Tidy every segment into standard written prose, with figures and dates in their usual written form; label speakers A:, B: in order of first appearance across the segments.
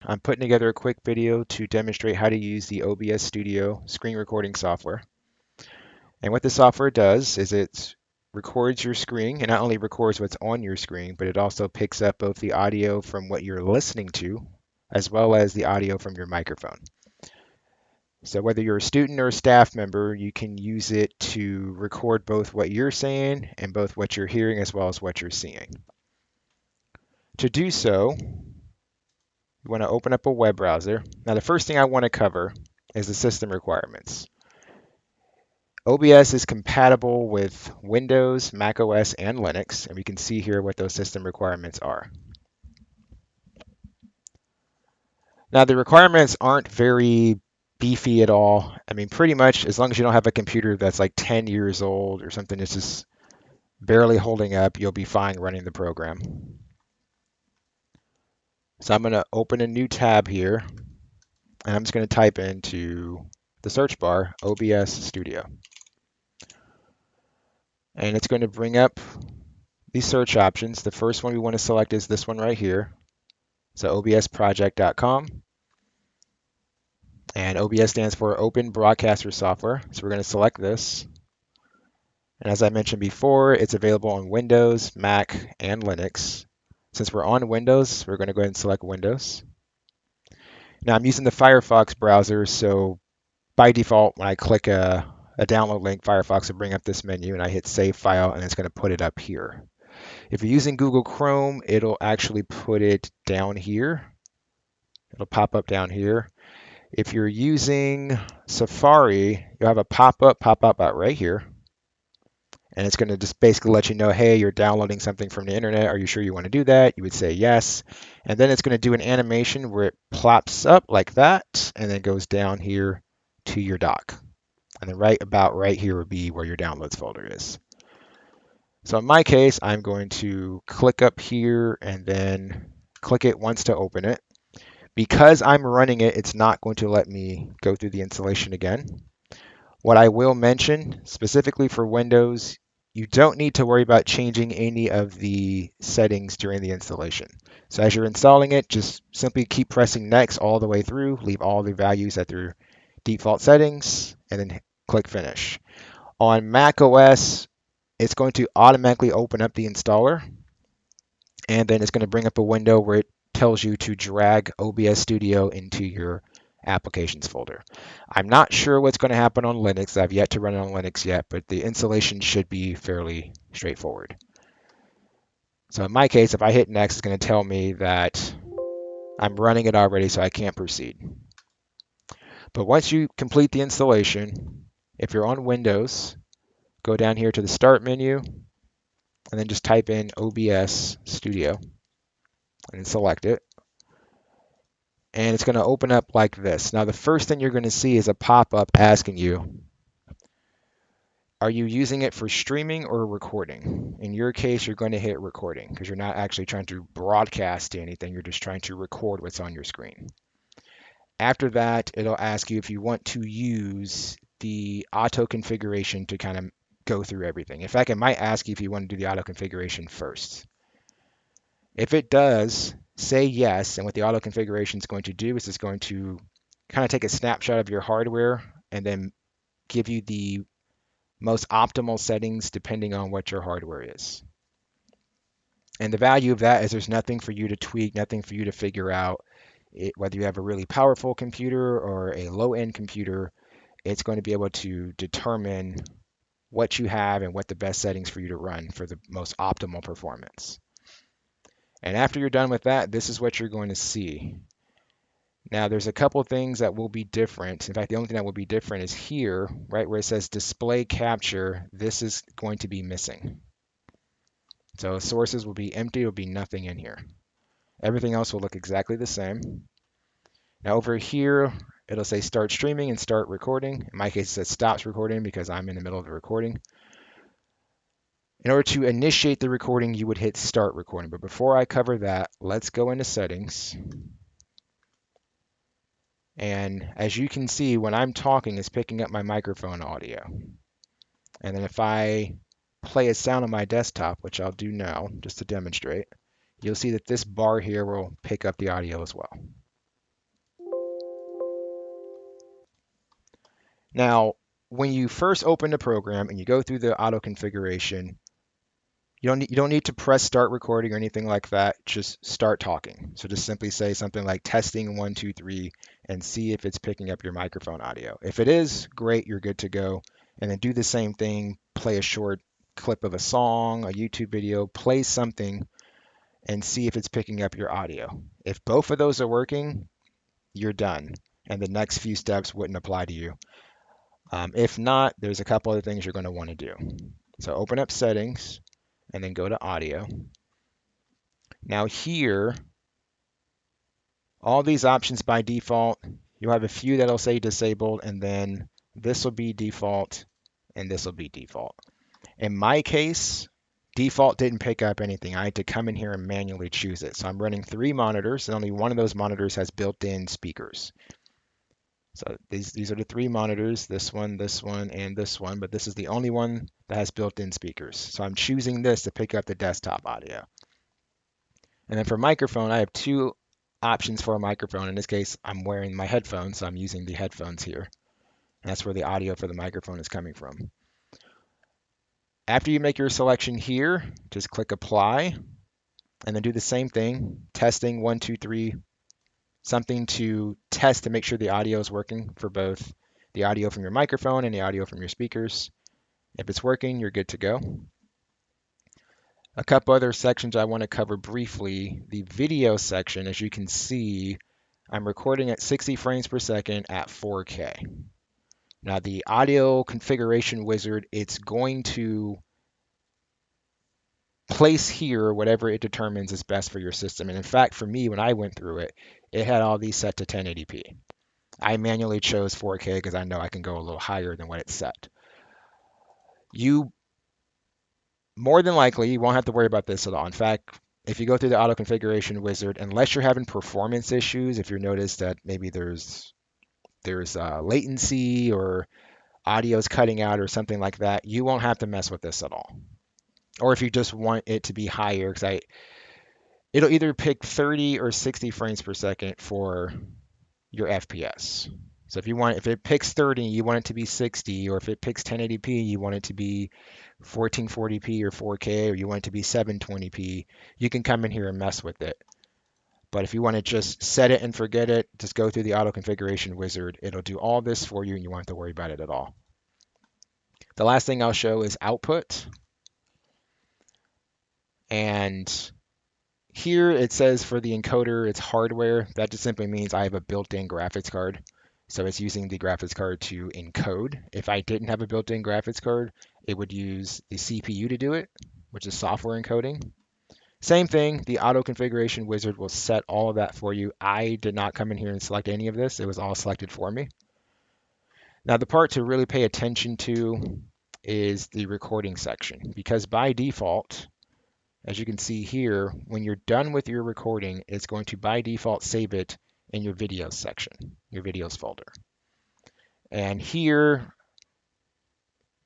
A: I'm putting together a quick video to demonstrate how to use the OBS Studio screen recording software. And what the software does is it records your screen, and not only records what's on your screen, but it also picks up both the audio from what you're listening to, as well as the audio from your microphone. So whether you're a student or a staff member, you can use it to record both what you're saying and both what you're hearing as well as what you're seeing. To do so, you want to open up a web browser. Now, the first thing I want to cover is the system requirements. OBS is compatible with Windows, Mac OS, and Linux, and we can see here what those system requirements are. Now, the requirements aren't very beefy at all. I mean, pretty much as long as you don't have a computer that's like 10 years old or something that's just barely holding up, you'll be fine running the program. So I'm going to open a new tab here, and I'm just going to type into the search bar OBS Studio. And it's going to bring up these search options. The first one we want to select is this one right here. So obsproject.com. And OBS stands for Open Broadcaster Software. So we're going to select this. And as I mentioned before, it's available on Windows, Mac, and Linux. Since we're on Windows, we're going to go ahead and select Windows. Now I'm using the Firefox browser, so by default, when I click a download link, Firefox will bring up this menu, and I hit Save File, and it's going to put it up here. If you're using Google Chrome, it'll actually put it down here. It'll pop up down here. If you're using Safari, you'll have a pop up right here. And it's going to just basically let you know, hey, you're downloading something from the internet. Are you sure you want to do that? You would say yes. And then it's going to do an animation where it plops up like that and then goes down here to your dock. And then right here would be where your downloads folder is. So in my case, I'm going to click up here and then click it once to open it. Because I'm running it, it's not going to let me go through the installation again. What I will mention, specifically for Windows, you don't need to worry about changing any of the settings during the installation. So as you're installing it, just simply keep pressing next all the way through, leave all the values at their default settings, and then click finish. On Mac OS, it's going to automatically open up the installer, and then it's going to bring up a window where it tells you to drag OBS Studio into your applications folder. I'm not sure what's going to happen on Linux. I've yet to run it on Linux yet, but the installation should be fairly straightforward. So in my case, if I hit next, it's going to tell me that I'm running it already, so I can't proceed. But once you complete the installation, if you're on Windows, go down here to the Start menu, and then just type in OBS Studio, and select it. And it's going to open up like this. Now, the first thing you're going to see is a pop-up asking you, are you using it for streaming or recording? In your case, you're going to hit recording because you're not actually trying to broadcast anything. You're just trying to record what's on your screen. After that, it'll ask you if you want to use the auto configuration to kind of go through everything. In fact, it might ask you if you want to do the auto configuration first. If it does, say yes, and what the auto configuration is going to do is it's going to kind of take a snapshot of your hardware and then give you the most optimal settings depending on what your hardware is. And the value of that is there's nothing for you to tweak, nothing for you to figure out. Whether you have a really powerful computer or a low-end computer, it's going to be able to determine what you have and what the best settings for you to run for the most optimal performance. And after you're done with that, this is what you're going to see. Now, there's a couple things that will be different. In fact, the only thing that will be different is here, right where it says display capture, this is going to be missing. So sources will be empty, will be nothing in here. Everything else will look exactly the same. Now over here, it'll say start streaming and start recording. In my case, it says stops recording because I'm in the middle of the recording. In order to initiate the recording, you would hit start recording. But before I cover that, let's go into settings. And as you can see, when I'm talking, it's picking up my microphone audio. And then if I play a sound on my desktop, which I'll do now just to demonstrate, you'll see that this bar here will pick up the audio as well. Now, when you first open the program and you go through the auto configuration, you don't need to press start recording or anything like that. Just start talking. So just simply say something like testing 1 2 3 and see if it's picking up your microphone audio. If it is, great, you're good to go. And then do the same thing, play a short clip of a song, a YouTube video, play something and see if it's picking up your audio. If both of those are working, you're done. And the next few steps wouldn't apply to you. If not, there's a couple other things you're going to want to do. So open up settings and then go to audio. Now here, all these options by default, you'll have a few that'll say disabled, and then this will be default and this will be default. In my case, default didn't pick up anything. I had to come in here and manually choose it. So I'm running 3 monitors, and only one of those monitors has built-in speakers. So these are the 3 monitors, this one, and this one, but this is the only one that has built-in speakers. So I'm choosing this to pick up the desktop audio. And then for microphone, I have 2 options for a microphone. In this case, I'm wearing my headphones, so I'm using the headphones here. And that's where the audio for the microphone is coming from. After you make your selection here, just click apply, and then do the same thing, testing 1 2 3, something to test to make sure the audio is working for both the audio from your microphone and the audio from your speakers. If it's working, you're good to go. A couple other sections I want to cover briefly. The video section, as you can see, I'm recording at 60 frames per second at 4K. Now the audio configuration wizard, it's going to place here whatever it determines is best for your system. And in fact, for me, when I went through it, it had all these set to 1080p. I manually chose 4K because I know I can go a little higher than what it's set. You more than likely you won't have to worry about this at all. In fact, if you go through the auto configuration wizard, unless you're having performance issues, if you notice that maybe there's latency or audio's cutting out or something like that, you won't have to mess with this at all. Or if you just want it to be higher, because it'll either pick 30 or 60 frames per second for your FPS. So if it picks 30, you want it to be 60, or if it picks 1080p, you want it to be 1440p or 4K, or you want it to be 720p, you can come in here and mess with it. But if you want to just set it and forget it, just go through the auto configuration wizard. It'll do all this for you and you won't have to worry about it at all. The last thing I'll show is output. And here it says for the encoder, it's hardware. That just simply means I have a built-in graphics card. So it's using the graphics card to encode. If I didn't have a built-in graphics card, it would use the CPU to do it, which is software encoding. Same thing, the auto configuration wizard will set all of that for you. I did not come in here and select any of this. It was all selected for me. Now the part to really pay attention to is the recording section, because by default, as you can see here, when you're done with your recording, it's going to by default save it in your videos section, your videos folder. And here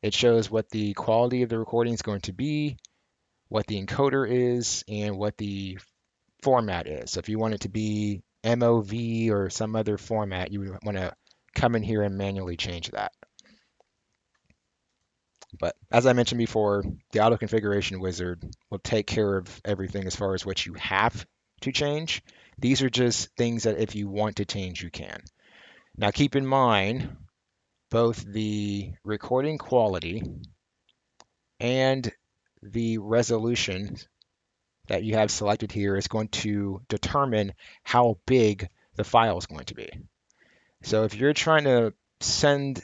A: it shows what the quality of the recording is going to be, what the encoder is, and what the format is. So if you want it to be MOV or some other format, you would want to come in here and manually change that. But as I mentioned before, the auto configuration wizard will take care of everything as far as what you have to change. These are just things that if you want to change, you can. Now keep in mind, both the recording quality and the resolution that you have selected here is going to determine how big the file is going to be. So if you're trying to send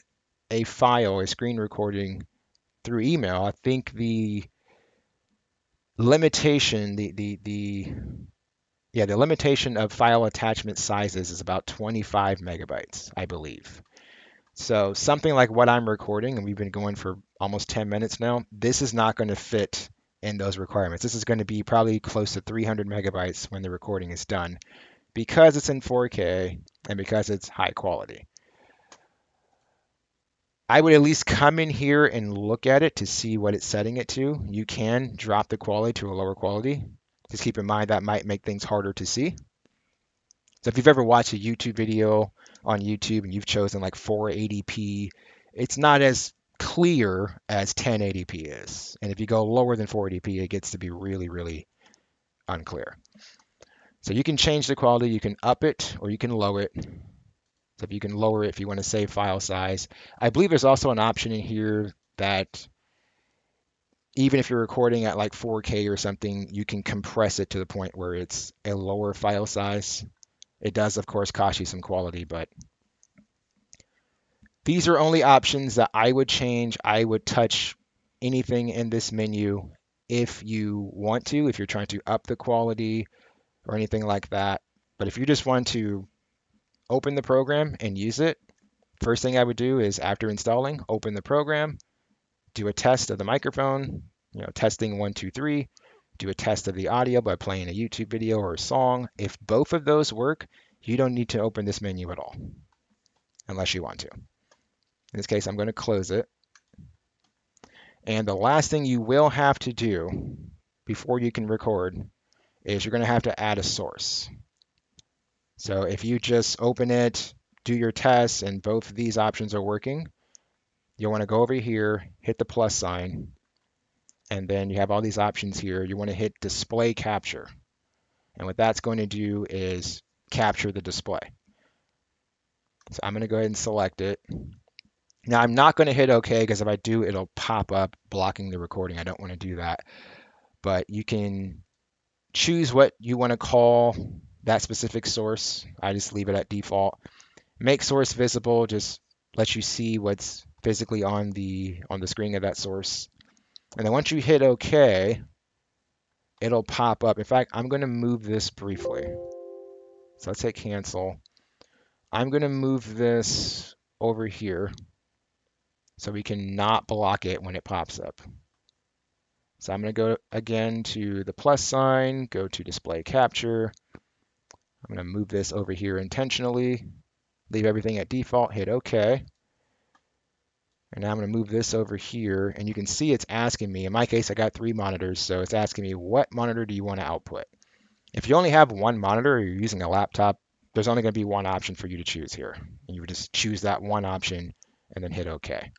A: a file, a screen recording through email, I think the limitation, the limitation of file attachment sizes is about 25 megabytes, I believe. So something like what I'm recording, and we've been going for almost 10 minutes now, this is not going to fit in those requirements. This is going to be probably close to 300 megabytes when the recording is done, because it's in 4K and because it's high quality. I would at least come in here and look at it to see what it's setting it to. You can drop the quality to a lower quality. Just keep in mind that might make things harder to see. So if you've ever watched a YouTube video on YouTube and you've chosen like 480p, it's not as clear as 1080p is. And if you go lower than 480p, it gets to be really, really unclear. So you can change the quality, you can up it or you can lower it. So if you can lower it if you want to save file size. I believe there's also an option in here that even if you're recording at like 4K or something, you can compress it to the point where it's a lower file size. It does, of course, cost you some quality, but these are only options that I would change. I would touch anything in this menu if you want to, if you're trying to up the quality or anything like that. But if you just want to open the program and use it, first thing I would do is after installing, open the program, do a test of the microphone, testing 1, 2, 3, do a test of the audio by playing a YouTube video or a song. If both of those work, you don't need to open this menu at all, unless you want to. In this case, I'm going to close it. And the last thing you will have to do before you can record is you're going to have to add a source. So if you just open it, do your tests, and both of these options are working, you'll want to go over here, hit the plus sign, and then you have all these options here. You want to hit display capture. And what that's going to do is capture the display. So I'm going to go ahead and select it. Now I'm not going to hit OK because if I do, it'll pop up blocking the recording. I don't want to do that. But you can choose what you want to call that specific source. I just leave it at default. Make source visible just lets you see what's physically on the screen of that source. And then once you hit OK, it'll pop up. In fact, I'm going to move this briefly. So let's hit cancel. I'm going to move this over here so we can not block it when it pops up. So I'm going to go again to the plus sign, go to display capture. I'm going to move this over here intentionally, leave everything at default, hit OK. And now I'm going to move this over here, and you can see it's asking me, in my case, I got 3 monitors, so it's asking me, what monitor do you want to output? If you only have one monitor or you're using a laptop, there's only going to be one option for you to choose here. And you would just choose that one option and then hit OK.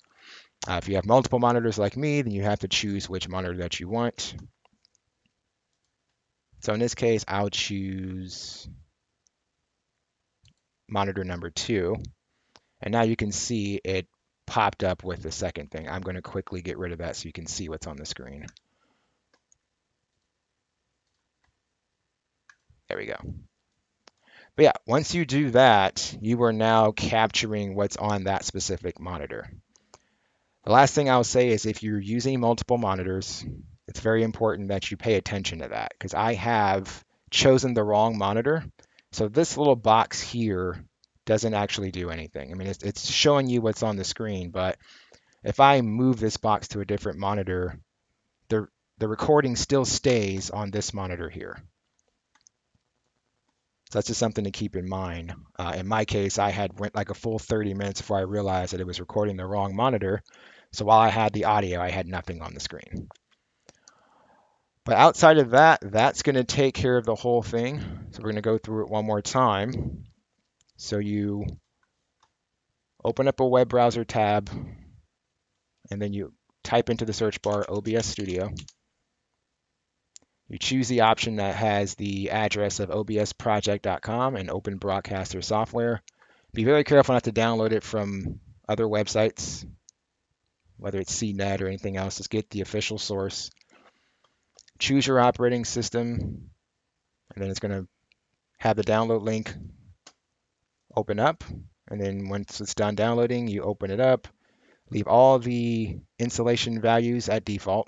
A: If you have multiple monitors like me, then you have to choose which monitor that you want. So in this case, I'll choose monitor number 2. And now you can see it popped up with the second thing. I'm going to quickly get rid of that so you can see what's on the screen. There we go. But yeah, once you do that, you are now capturing what's on that specific monitor. The last thing I'll say is if you're using multiple monitors, it's very important that you pay attention to that because I have chosen the wrong monitor. So this little box here doesn't actually do anything. I mean, it's showing you what's on the screen, but if I move this box to a different monitor, the recording still stays on this monitor here. So that's just something to keep in mind. In my case, I had went like a full 30 minutes before I realized that it was recording the wrong monitor. So while I had the audio, I had nothing on the screen. But outside of that, that's going to take care of the whole thing. So we're going to go through it one more time. So you open up a web browser tab, and then you type into the search bar OBS Studio. You choose the option that has the address of obsproject.com and Open Broadcaster Software. Be very careful not to download it from other websites, whether it's CNET or anything else. Just get the official source. Choose your operating system, and then it's going to have the download link open up. And then once it's done downloading, you open it up. Leave all the installation values at default.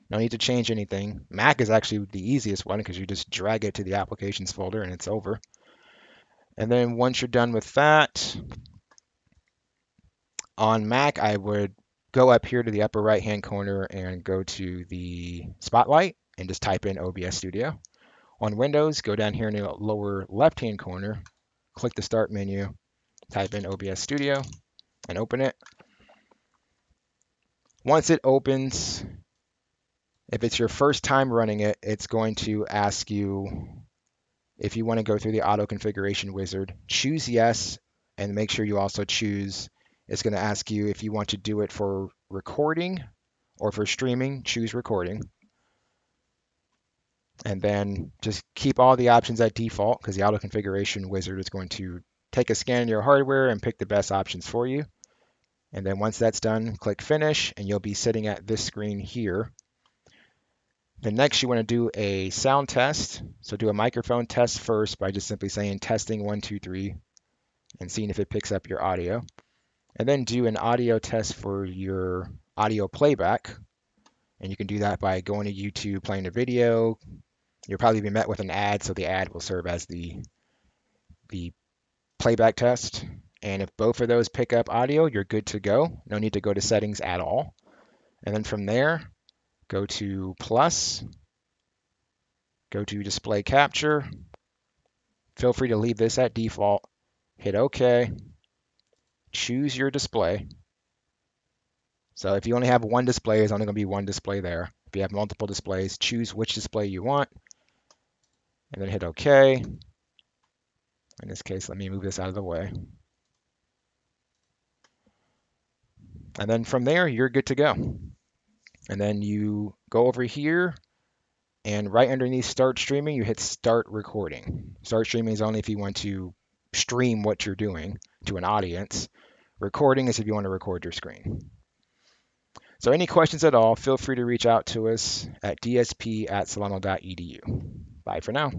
A: No need to change anything. Mac is actually the easiest one because you just drag it to the applications folder and it's over. And then once you're done with that, on Mac, I would go up here to the upper right-hand corner and go to the spotlight and just type in OBS Studio. On Windows, go down here in the lower left-hand corner, click the Start menu, type in OBS Studio, and open it. Once it opens, if it's your first time running it, it's going to ask you if you want to go through the auto configuration wizard, choose yes, and make sure you also choose, it's going to ask you if you want to do it for recording or for streaming, choose recording. And then just keep all the options at default because the auto configuration wizard is going to take a scan of your hardware and pick the best options for you. And then once that's done, click finish and you'll be sitting at this screen here. Then next you want to do a sound test. So do a microphone test first by just simply saying testing 1, 2, 3 and seeing if it picks up your audio. And then do an audio test for your audio playback. And you can do that by going to YouTube, playing a video. You'll probably be met with an ad, so the ad will serve as the playback test. And if both of those pick up audio, you're good to go. No need to go to settings at all. And then from there, go to plus, go to display capture. Feel free to leave this at default. Hit OK. Choose your display. So if you only have one display, there's only going to be one display there. If you have multiple displays, choose which display you want. And then hit OK. In this case, let me move this out of the way. And then from there, you're good to go. And then you go over here and right underneath start streaming, you hit start recording. Start streaming is only if you want to stream what you're doing to an audience. Recording is if you want to record your screen. So any questions at all, feel free to reach out to us at dsp@solano.edu. Bye for now.